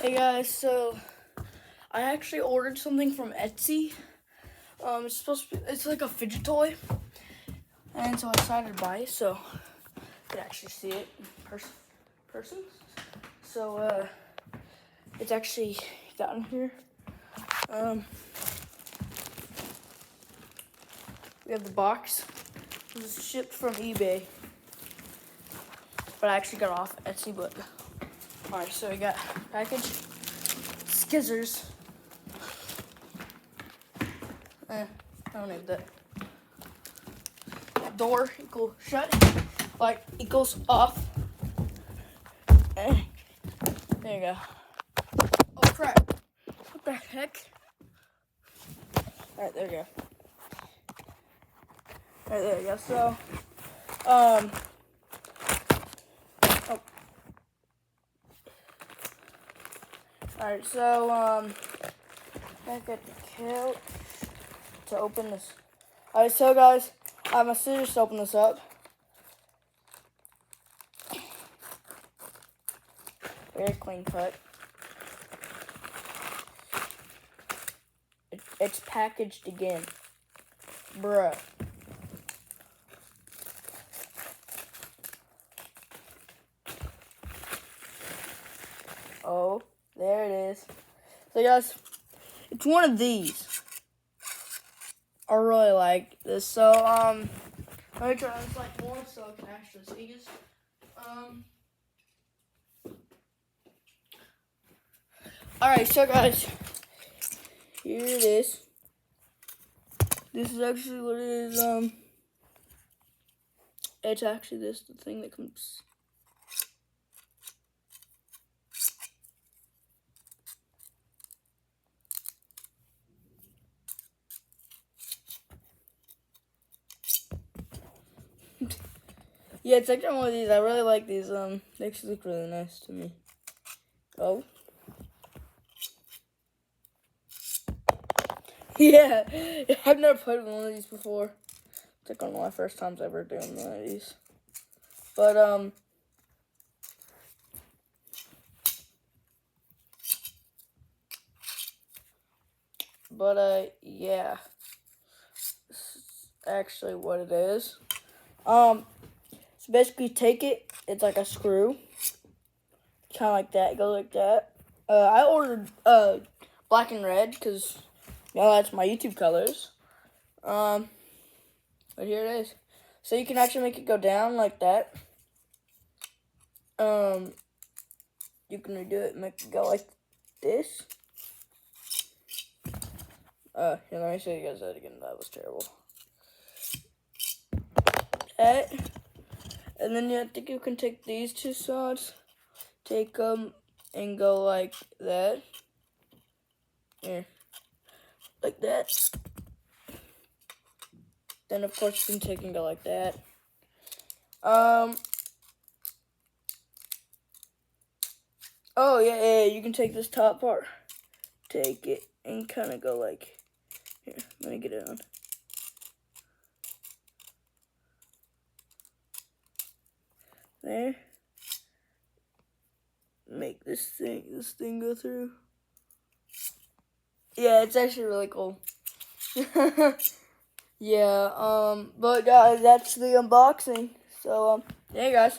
Hey guys, so I actually ordered something from Etsy. It's like a fidget toy, and so I decided to buy it so you could actually see it in person. So it's actually gotten here. We have the box. It was shipped from eBay, but I actually got it off Etsy. But all right, so we got package, scissors. I don't need that. Door equals shut, light equals off. There you go. Oh crap! What the heck? All right, there you go. All right, there you go. So, oh. All right, so back at the couch to open this. All right, so guys, I have my scissors to open this up. Very clean cut. It's packaged again, bruh. Oh, there it is. So guys, it's one of these. I really like this. So let me try this like more so I can actually see this. Alright, so guys, here it is. This is actually what it is. It's actually the thing that comes. Yeah, it's actually one of these. I really like these. They actually look really nice to me. Oh. Yeah, I've never played with one of these before. It's like one of my first times ever doing one of these. But, yeah. This is actually what it is. So basically take it. It's like a screw. Kind of like that. Go like that. I ordered, black and red because, you know, that's my YouTube colors. But here it is. So you can actually make it go down like that. You can redo it and make it go like this. Here, let me show you guys that again. That was terrible. That. And then I think you can take these two sides, take them, and go like that. Here. Like that. Then, of course, you can take and go like that. Oh, yeah, you can take this top part, take it, and kind of go like, here, let me get it on. There. Make this thing go through. Yeah, it's actually really cool. Yeah, but guys, that's the unboxing. So, yeah, guys.